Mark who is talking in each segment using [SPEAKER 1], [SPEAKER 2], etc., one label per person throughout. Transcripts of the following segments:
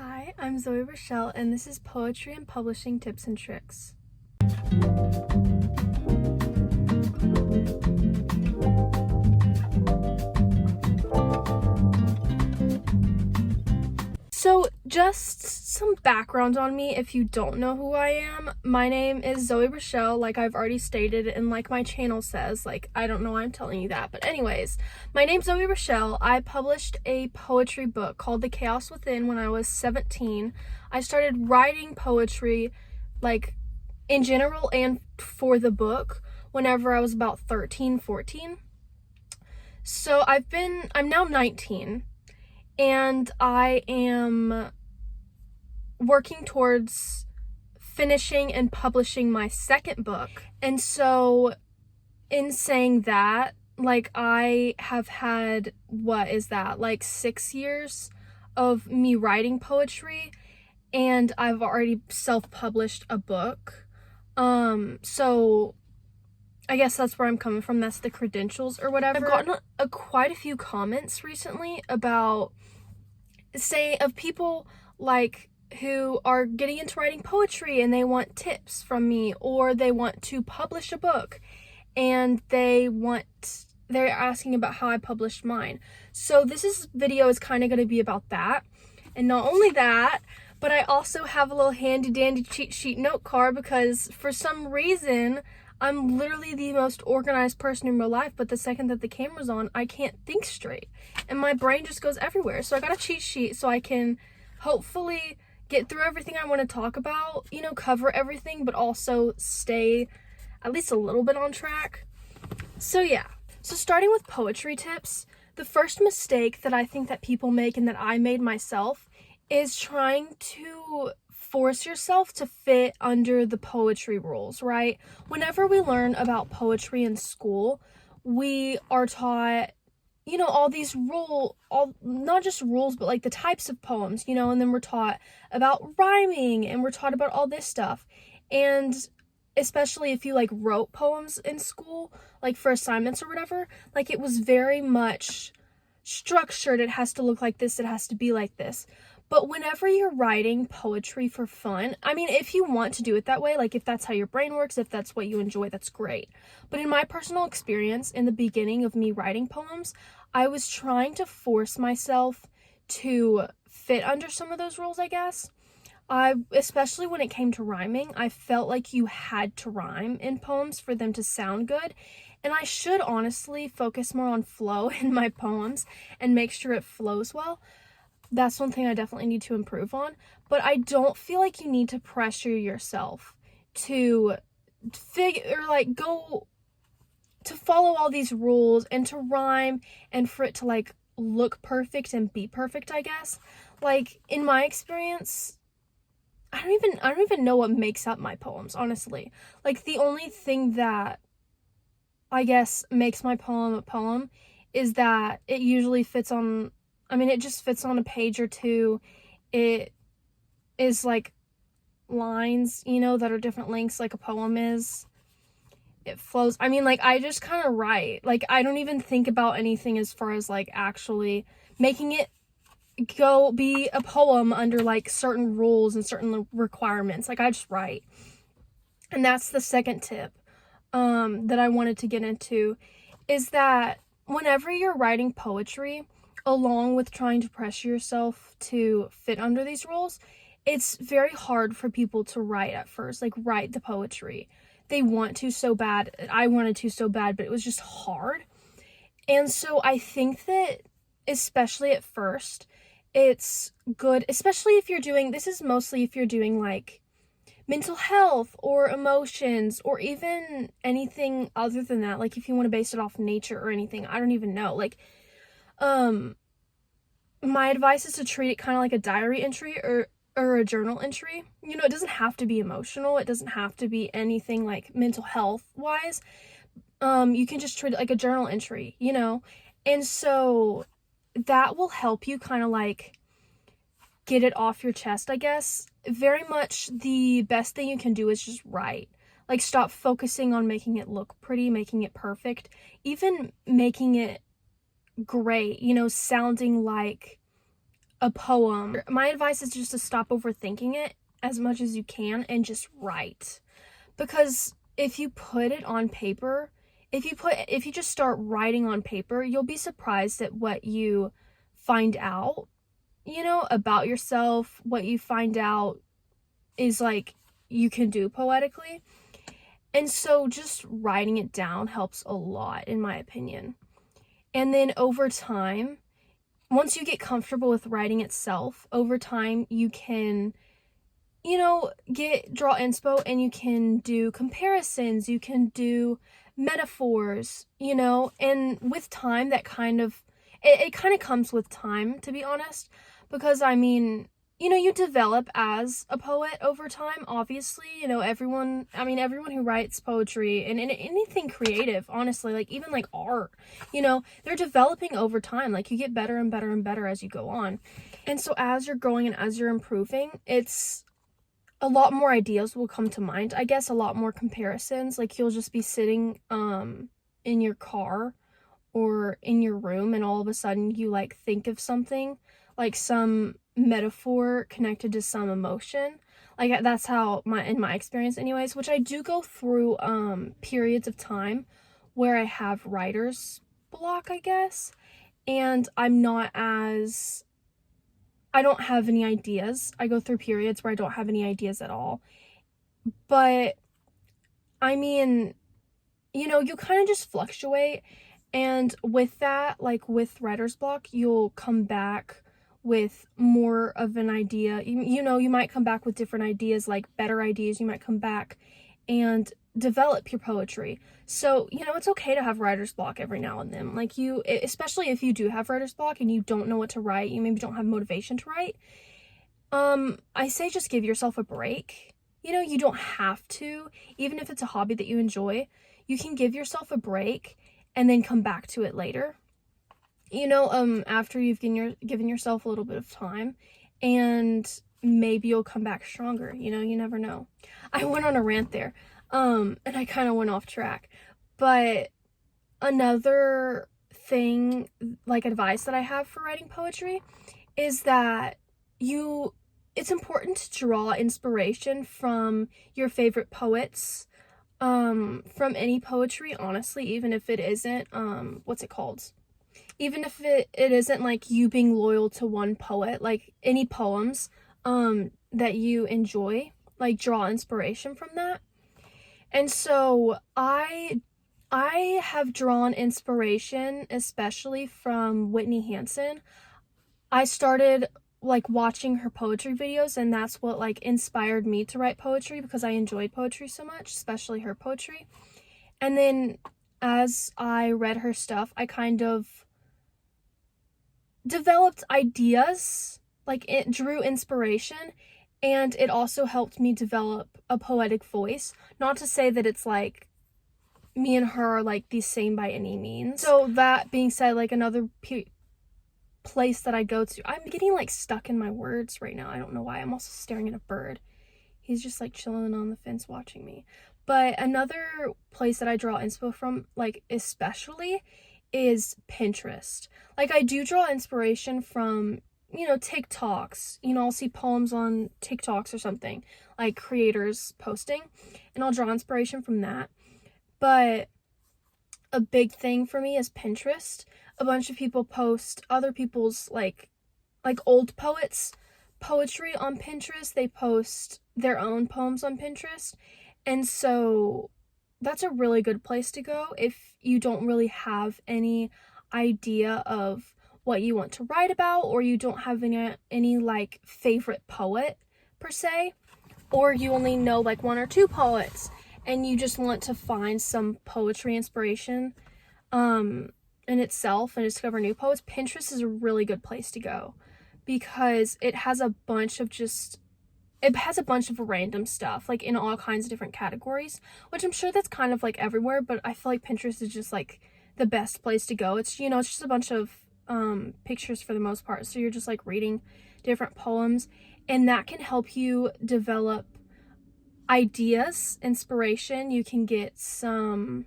[SPEAKER 1] Hi, I'm Zoey Rachelle, and this is Poetry and Publishing Tips and Tricks. So, just some background on me if you don't know who I am. My name is Zoey Rachelle, like I've already stated, and like my channel says. I don't know why I'm telling you that, but anyways, my name's Zoey Rachelle. I published a poetry book called The Chaos Within when I was 17. I started writing poetry, in general and for the book, whenever I was about 13, 14. So I'm now 19. And I am working towards finishing and publishing my second book. And so in saying that, I have had, 6 years of me writing poetry, and I've already self-published a book. So I guess that's where I'm coming from. That's the credentials or whatever. I've gotten quite a few comments recently about of people who are getting into writing poetry and they want tips from me, or they want to publish a book and they're asking about how I published mine. So this video is kind of going to be about that. And not only that, but I also have a little handy dandy cheat sheet note card, because for some reason I'm literally the most organized person in real life, but the second that the camera's on, I can't think straight. And my brain just goes everywhere. So I got a cheat sheet so I can hopefully get through everything I want to talk about, cover everything, but also stay at least a little bit on track. So yeah. So starting with poetry tips, the first mistake that I think that people make and that I made myself is trying to force yourself to fit under the poetry rules, right? Whenever we learn about poetry in school, we are taught, all these not just rules, but the types of poems, and then we're taught about rhyming, and we're taught about all this stuff. And especially if you wrote poems in school, for assignments or whatever, it was very much structured. It has to look like this, it has to be like this. But whenever you're writing poetry for fun, if you want to do it that way, if that's how your brain works, if that's what you enjoy, that's great. But in my personal experience, in the beginning of me writing poems, I was trying to force myself to fit under some of those rules, I guess. Especially when it came to rhyming, I felt like you had to rhyme in poems for them to sound good. And I should honestly focus more on flow in my poems and make sure it flows well. That's one thing I definitely need to improve on. But I don't feel like you need to pressure yourself to go to follow all these rules and to rhyme and for it to look perfect and be perfect, I guess. In my experience, I don't even know what makes up my poems, honestly. The only thing that I guess makes my poem a poem is that it usually fits on, it just fits on a page or two. It is lines, that are different lengths like a poem is. It flows. I just kind of write. I don't even think about anything as far as actually making it go be a poem under certain rules and certain requirements. I just write. And that's the second tip that I wanted to get into, is that whenever you're writing poetry, along with trying to pressure yourself to fit under these rules, it's very hard for people to write at first, write the poetry. They want to so bad. I wanted to so bad, but it was just hard. And so I think that, especially at first, it's good, especially if you're doing, this is mostly if you're doing mental health or emotions or even anything other than that. If you want to base it off nature or anything, I don't even know. My advice is to treat it kind of like a diary entry or a journal entry. It doesn't have to be emotional. It doesn't have to be anything mental health wise. You can just treat it like a journal entry, and so that will help you kind of get it off your chest, I guess. Very much the best thing you can do is just write. Stop focusing on making it look pretty, making it perfect, even making it great, sounding like a poem, my advice is just to stop overthinking it as much as you can and just write. Because if you put it on paper, if you just start writing on paper, you'll be surprised at what you find out, about yourself. What you find out is like you can do poetically. And so just writing it down helps a lot, in my opinion. And then over time, once you get comfortable with writing itself, over time you can, draw inspo, and you can do comparisons, you can do metaphors, and with time that kind of, it kind of comes with time, to be honest, because you develop as a poet over time, obviously. Everyone who writes poetry and anything creative, honestly, like even like art, they're developing over time. Like you get better and better and better as you go on. And so as you're growing and as you're improving, it's a lot more ideas will come to mind, I guess, a lot more comparisons. Like you'll just be sitting in your car or in your room, and all of a sudden you like think of something, like some metaphor connected to some emotion. Like that's how in my experience anyways, which I do go through periods of time where I have writer's block, I guess, and I don't have any ideas. I go through periods where I don't have any ideas at all. But you kind of just fluctuate, and with that, like with writer's block, you'll come back with more of an idea. You might come back with different ideas, like better ideas. You might come back and develop your poetry. So, it's okay to have writer's block every now and then. Like especially if you do have writer's block and you don't know what to write, you maybe don't have motivation to write. I say just give yourself a break. You don't have to, even if it's a hobby that you enjoy, you can give yourself a break and then come back to it later. After you've given yourself a little bit of time, and maybe you'll come back stronger. You never know. I went on a rant there, and I kind of went off track. But another thing, like advice that I have for writing poetry, is that it's important to draw inspiration from your favorite poets, from any poetry, honestly, even if it isn't, even if it isn't like you being loyal to one poet, like any poems that you enjoy, like draw inspiration from that. And so I have drawn inspiration especially from Whitney Hansen. I started like watching her poetry videos, and that's what like inspired me to write poetry, because I enjoyed poetry so much, especially her poetry. And then as I read her stuff, I kind of developed ideas, like it drew inspiration, and it also helped me develop a poetic voice. Not to say that it's like me and her are like the same by any means. So that being said, like another place that I go to, I'm getting like stuck in my words right now. I don't know why. I'm also staring at a bird. He's just like chilling on the fence watching me. But another place that I draw inspo from, like especially, is Pinterest. Like I do draw inspiration from, TikToks. I'll see poems on TikToks or something, like creators posting, and I'll draw inspiration from that. But a big thing for me is Pinterest. A bunch of people post other people's like old poets' poetry on Pinterest. They post their own poems on Pinterest. And so that's a really good place to go if you don't really have any idea of what you want to write about, or you don't have any like favorite poet per se, or you only know like one or two poets and you just want to find some poetry inspiration in itself and discover new poets. Pinterest is a really good place to go, because it has a bunch of random stuff, like in all kinds of different categories, which I'm sure that's kind of like everywhere, but I feel like Pinterest is just like the best place to go. It's, it's just a bunch of pictures for the most part. So you're just like reading different poems, and that can help you develop ideas, inspiration. You can get some,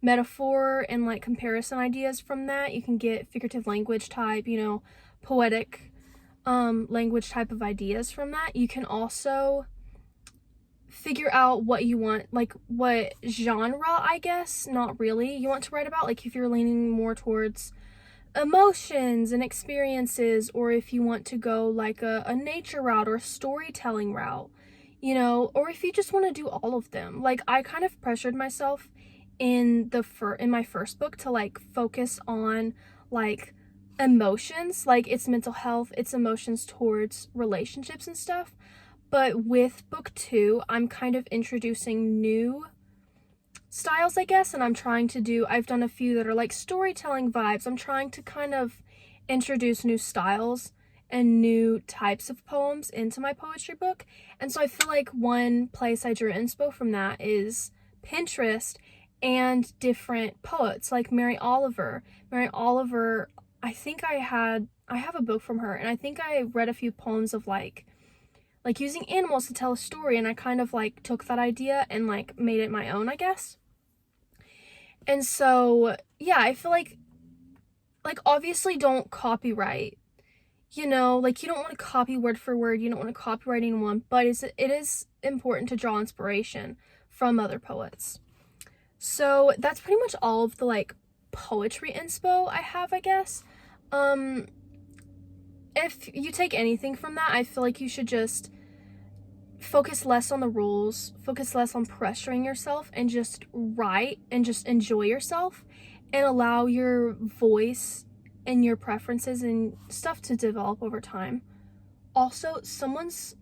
[SPEAKER 1] metaphor and like comparison ideas from that. You can get figurative language type, poetic language type of ideas from that. You can also figure out what you want, like what genre, I guess, not really, you want to write about. Like if you're leaning more towards emotions and experiences, or if you want to go like a nature route or a storytelling route, you know, or if you just want to do all of them. Like I kind of pressured myself in my first book to like focus on like emotions, like it's mental health, it's emotions towards relationships and stuff. But with book 2, I'm kind of introducing new styles, I guess, and I've done a few that are like storytelling vibes. I'm trying to kind of introduce new styles and new types of poems into my poetry book. And so I feel like one place I drew inspo from that is Pinterest and different poets like Mary Oliver. I think I have a book from her, and I think I read a few poems of like using animals to tell a story, and I kind of like took that idea and like made it my own, I guess. And so yeah, I feel like obviously don't copyright, you know, like you don't want to copy word for word, you don't want to copyright anyone, but it is important to draw inspiration from other poets. So that's pretty much all of the like poetry inspo I have, I guess. If you take anything from that, I feel like you should just focus less on the rules, focus less on pressuring yourself, and just write and just enjoy yourself and allow your voice and your preferences and stuff to develop over time. Also, someone's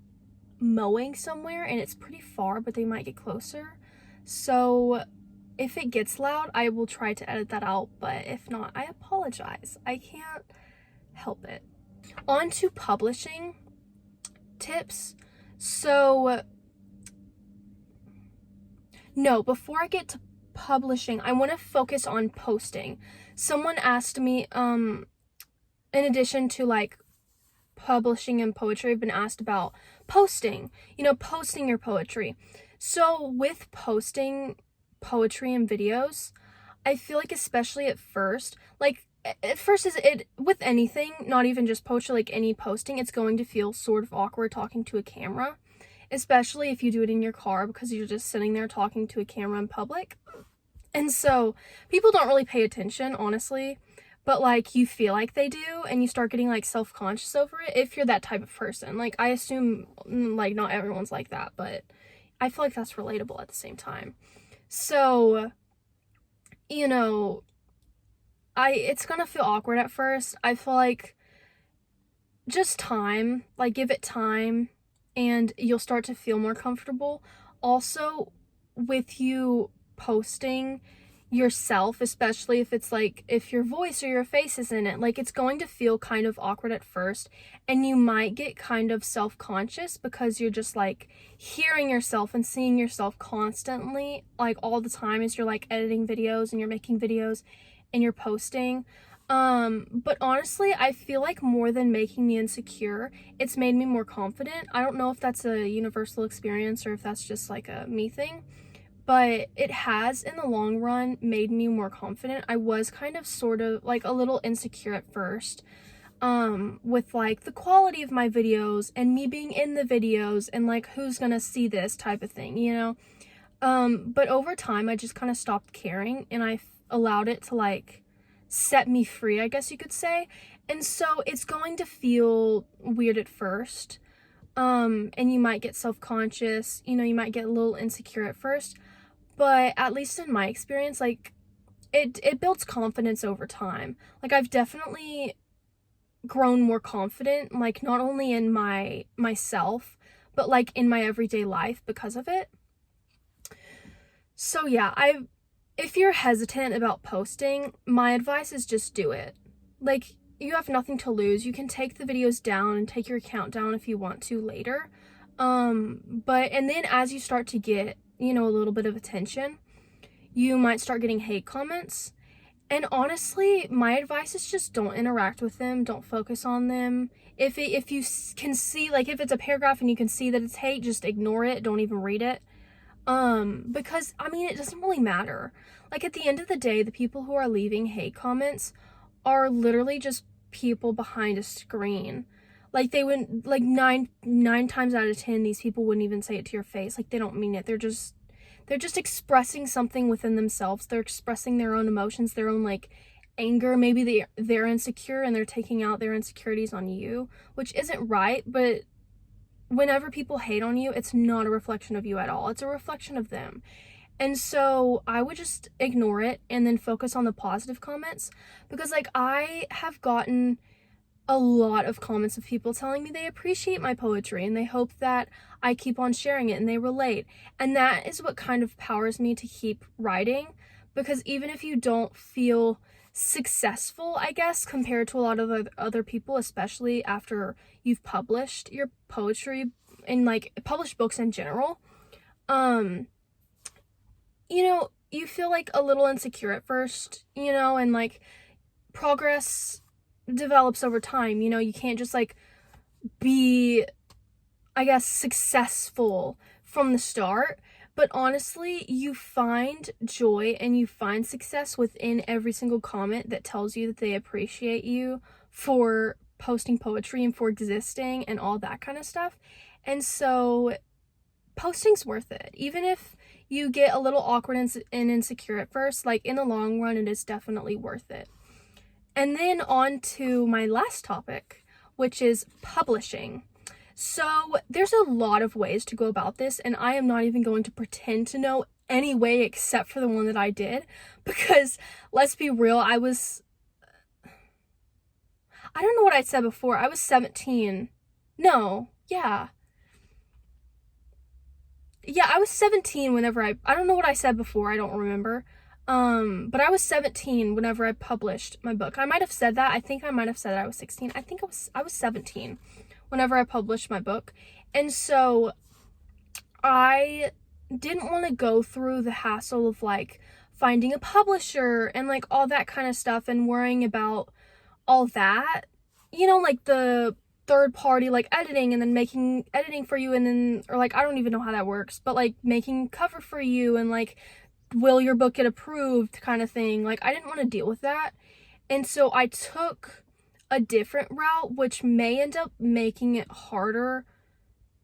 [SPEAKER 1] mowing somewhere and it's pretty far, but they might get closer. So if it gets loud, I will try to edit that out, but if not, I apologize. I can't help it. On to publishing tips. So, no, before I get to publishing, I want to focus on posting. Someone asked me, in addition to like publishing and poetry, I've been asked about posting, posting your poetry. So with posting poetry and videos, I feel like especially at first is it with anything, not even just poetry, like any posting, it's going to feel sort of awkward talking to a camera, especially if you do it in your car because you're just sitting there talking to a camera in public. And so people don't really pay attention, honestly, but like you feel like they do, and you start getting like self-conscious over it if you're that type of person. Like I assume like not everyone's like that, but I feel like that's relatable at the same time. So, it's gonna feel awkward at first. I feel like just time, like give it time and you'll start to feel more comfortable. Also, with you posting yourself, especially if it's like if your voice or your face is in it, like it's going to feel kind of awkward at first, and you might get kind of self-conscious because you're just like hearing yourself and seeing yourself constantly, like all the time, as you're like editing videos and you're making videos and you're posting. But honestly, I feel like more than making me insecure, it's made me more confident. I don't know if that's a universal experience or if that's just like a me thing, but it has in the long run made me more confident. I was kind of sort of like a little insecure at first, with like the quality of my videos and me being in the videos and like who's gonna see this type of thing, but over time I just kind of stopped caring, and I allowed it to like set me free, I guess you could say. And so it's going to feel weird at first, and you might get self-conscious, you might get a little insecure at first, but at least in my experience, like it builds confidence over time. Like I've definitely grown more confident, like not only in myself, but like in my everyday life because of it. So yeah, if you're hesitant about posting, my advice is just do it. Like, you have nothing to lose. You can take the videos down and take your account down if you want to later. And then as you start to get, a little bit of attention, you might start getting hate comments. And honestly, my advice is just don't interact with them. Don't focus on them. If you can see, like if it's a paragraph and you can see that it's hate, just ignore it. Don't even read it. Because it doesn't really matter. Like at the end of the day, the people who are leaving hate comments are literally just people behind a screen. Like, they wouldn't, like, nine times out of 10, these people wouldn't even say it to your face. Like, they don't mean it. They're just expressing something within themselves. They're expressing their own emotions, their own, like, anger. Maybe they're insecure and they're taking out their insecurities on you, which isn't right. But whenever people hate on you, it's not a reflection of you at all. It's a reflection of them. And so I would just ignore it and then focus on the positive comments, because, like, I have gotten a lot of comments of people telling me they appreciate my poetry and they hope that I keep on sharing it and they relate. And that is what kind of powers me to keep writing, because even if you don't feel successful, I guess, compared to a lot of other people, especially after you've published your poetry and, like, published books in general, you know, you feel, like, a little insecure at first, you know, and, like, progress develops over time. You know, you can't just, like, be, I guess, successful from the start. But honestly, you find joy and you find success within every single comment that tells you that they appreciate you for posting poetry and for existing and all that kind of stuff. And so posting's worth it. Even if you get a little awkward and insecure at first, like, in the long run, it is definitely worth it. And then on to my last topic, which is publishing. So there's a lot of ways to go about this, and I am not even going to pretend to know any way except for the one that I did, because let's be real, I don't know what I said before. I was 17. No, yeah, I was 17 whenever I don't know what I said before, I don't remember. But I was 17 whenever I published my book. I might have said that. I think I might have said that I was 16. I think I was 17 whenever I published my book. And so I didn't want to go through the hassle of, like, finding a publisher and, like, all that kind of stuff and worrying about all that. You know, like, the third party, like, editing and then making editing for you, and then, or, like, I don't even know how that works, but, like, making cover for you and, like, will your book get approved kind of thing. Like, I didn't want to deal with that. And so I took a different route, which may end up making it harder,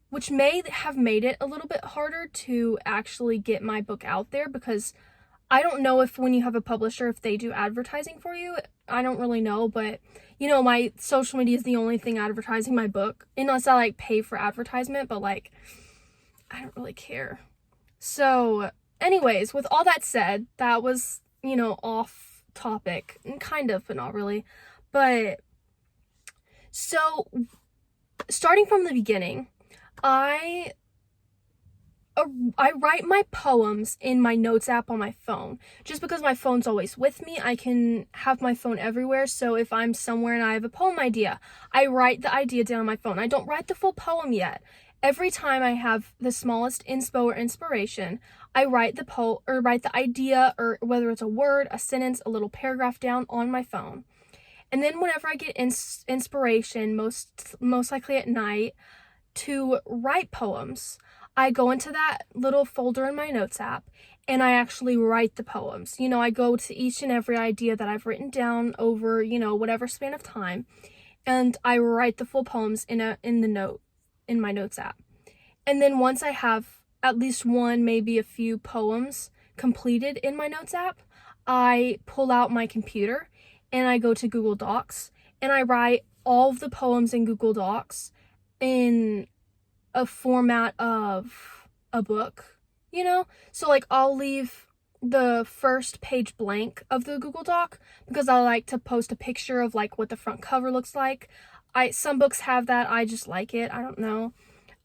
[SPEAKER 1] which may have made it a little bit harder to actually get my book out there, because I don't know if when you have a publisher, if they do advertising for you. I don't really know, but, you know, my social media is the only thing advertising my book, unless I, like, pay for advertisement, but, like, I don't really care. So anyways, with all that said, that was, you know, off topic, kind of, but not really. But so starting from the beginning, I write my poems in my notes app on my phone, just because my phone's always with me. I can have my phone everywhere, so if I'm somewhere and I have a poem idea, I write the idea down on my phone. I don't write the full poem yet. Every time I have the smallest inspo or inspiration, I write the idea, or whether it's a word, a sentence, a little paragraph down on my phone. And then whenever I get inspiration, most likely at night, to write poems, I go into that little folder in my notes app and I actually write the poems. You know, I go to each and every idea that I've written down over, you know, whatever span of time, and I write the full poems in my notes app. And then once I have at least one, maybe a few poems completed in my notes app, I pull out my computer and I go to Google Docs and I write all of the poems in Google Docs in a format of a book, you know? So, like, I'll leave the first page blank of the Google Doc because I like to post a picture of, like, what the front cover looks like. Some books have that. I just like it. I don't know.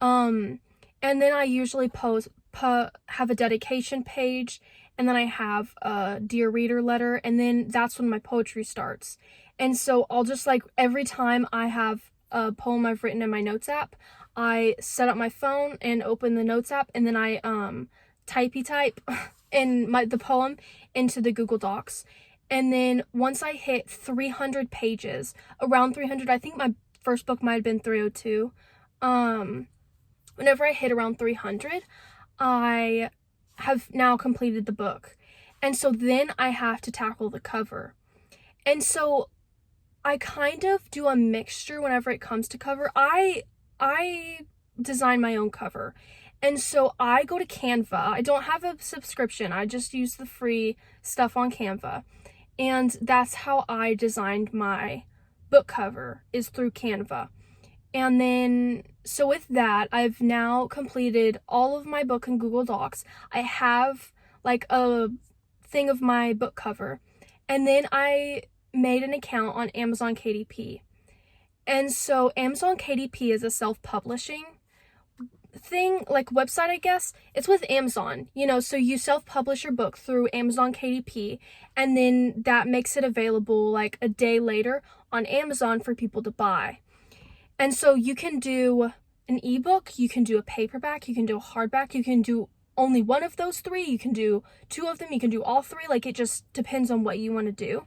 [SPEAKER 1] And then I usually have a dedication page, and then I have a Dear Reader letter, and then that's when my poetry starts. And so I'll just, like, every time I have a poem I've written in my notes app, I set up my phone and open the notes app, and then I type in the poem into the Google Docs. And then once I hit 300 pages, around 300, I think my first book might have been 302. Whenever I hit around 300, I have now completed the book. And so then I have to tackle the cover. And so I kind of do a mixture whenever it comes to cover. I design my own cover. And so I go to Canva. I don't have a subscription. I just use the free stuff on Canva. And that's how I designed my book cover, is through Canva. And then, so with that, I've now completed all of my book in Google Docs. I have like a thing of my book cover. And then I made an account on Amazon KDP. And so Amazon KDP is a self-publishing thing, like website, I guess. It's with Amazon, so you self-publish your book through Amazon KDP, and then that makes it available like a day later on Amazon for people to buy. And so you can do an ebook, you can do a paperback, you can do a hardback, you can do only one of those three, you can do two of them, you can do all three. Like, it just depends on what you want to do.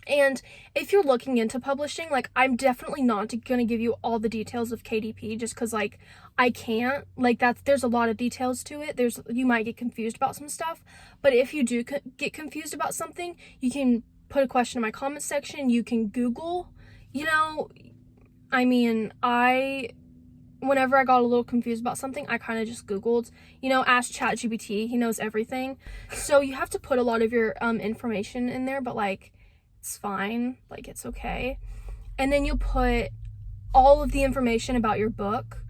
[SPEAKER 1] And if you're looking into publishing, like, I'm definitely not going to give you all the details of KDP just because, like, I can't. Like, there's a lot of details to it. You might get confused about some stuff. But if you do get confused about something, you can put a question in my comment section. You can Google, whenever I got a little confused about something, I kind of just Googled, asked ChatGPT. He knows everything. So you have to put a lot of your information in there, but, like, it's fine. Like, it's okay. And then you'll put all of the information about your book.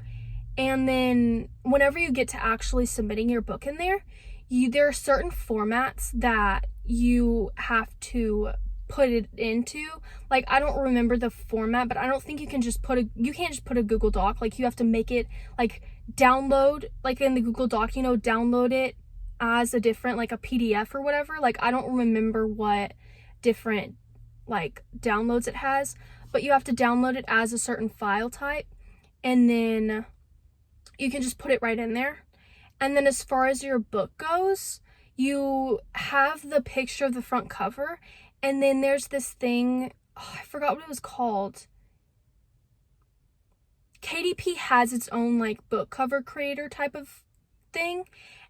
[SPEAKER 1] And then whenever you get to actually submitting your book in there, there are certain formats that you have to put it into. Like, I don't remember the format, but I don't think you can't just put a Google Doc. Like, you have to make it, like, download, like, in the Google Doc, download it as a different, like, a PDF or whatever. Like, I don't remember what different, like, downloads it has, but you have to download it as a certain file type, and then you can just put it right in there. And then as far as your book goes, you have the picture of the front cover, and then there's this thing, I forgot what it was called. KDP has its own, like, book cover creator type of thing.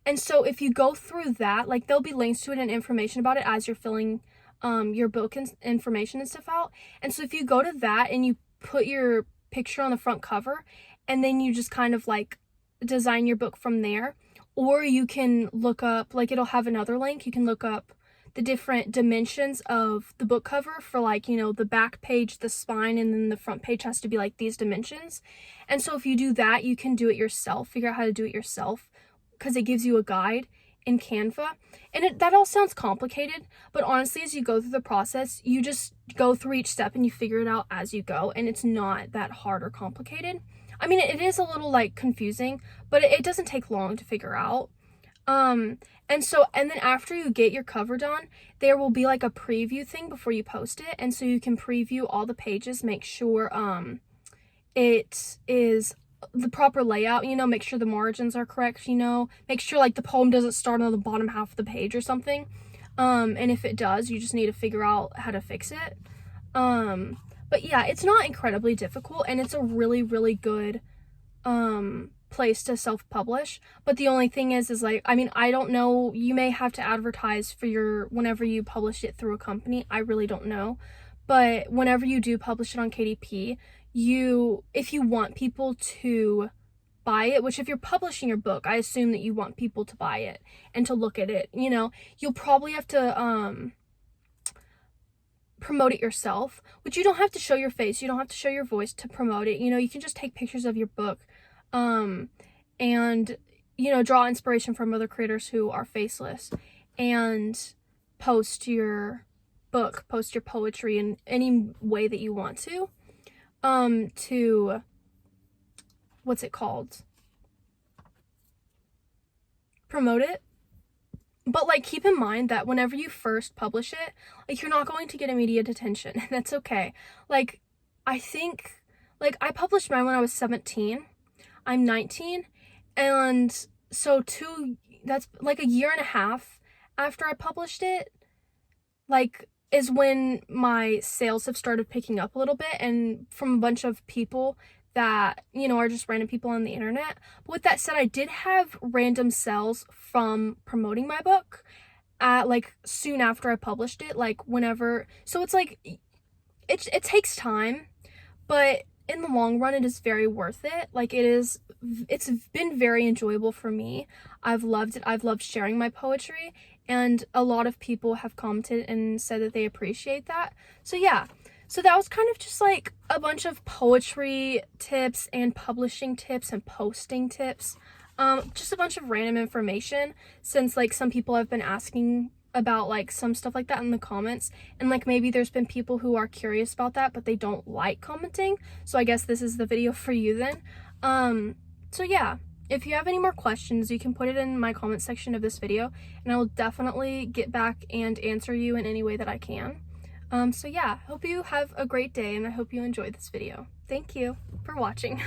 [SPEAKER 1] And so if you go through that, like, there'll be links to it and information about it as you're filling your book and information and stuff out. And so if you go to that and you put your picture on the front cover, and then you just kind of, like, design your book from there, or you can look up, like, it'll have another link, you can look up the different dimensions of the book cover for, like, the back page, the spine, and then the front page has to be, like, these dimensions. And so if you do that, you can do it yourself, figure out how to do it yourself, because it gives you a guide in Canva. And that all sounds complicated, but honestly, as you go through the process, you just go through each step and you figure it out as you go, and it's not that hard or complicated. I mean, it is a little, like, confusing, but it doesn't take long to figure out. And then after you get your cover done, there will be, like, a preview thing before you post it, and so you can preview all the pages, make sure it is the proper layout, make sure the margins are correct, make sure, like, the poem doesn't start on the bottom half of the page or something. And if it does, you just need to figure out how to fix it. But yeah, it's not incredibly difficult, and it's a really, really good place to self-publish. But the only thing is like, I don't know, you may have to advertise for whenever you publish it through a company. I really don't know. But whenever you do publish it on KDP, if you want people to buy it, which if you're publishing your book, I assume that you want people to buy it and to look at it, you'll probably have to promote it yourself, which you don't have to show your face, you don't have to show your voice to promote it. You can just take pictures of your book and draw inspiration from other creators who are faceless, and post your book, post your poetry in any way that you want to what's it called? Promote it. But, like, keep in mind that whenever you first publish it, like, you're not going to get immediate attention. That's okay. Like, I think, like, I published mine when I was 17. I'm 19. And so that's, like, a year and a half after I published it, like, is when my sales have started picking up a little bit, and from a bunch of people that, are just random people on the internet. But with that said, I did have random sales from promoting my book like soon after I published it, like whenever. So it's like, it takes time, but in the long run, it is very worth it. Like, it's been very enjoyable for me. I've loved it. I've loved sharing my poetry, and a lot of people have commented and said that they appreciate that. So yeah, so that was kind of just like a bunch of poetry tips and publishing tips and posting tips. Just a bunch of random information, since like some people have been asking about like some stuff like that in the comments, and like maybe there's been people who are curious about that but they don't like commenting, so I guess this is the video for you then. So yeah, if you have any more questions, you can put it in my comment section of this video, and I will definitely get back and answer you in any way that I can. So yeah, hope you have a great day, and I hope you enjoyed this video. Thank you for watching.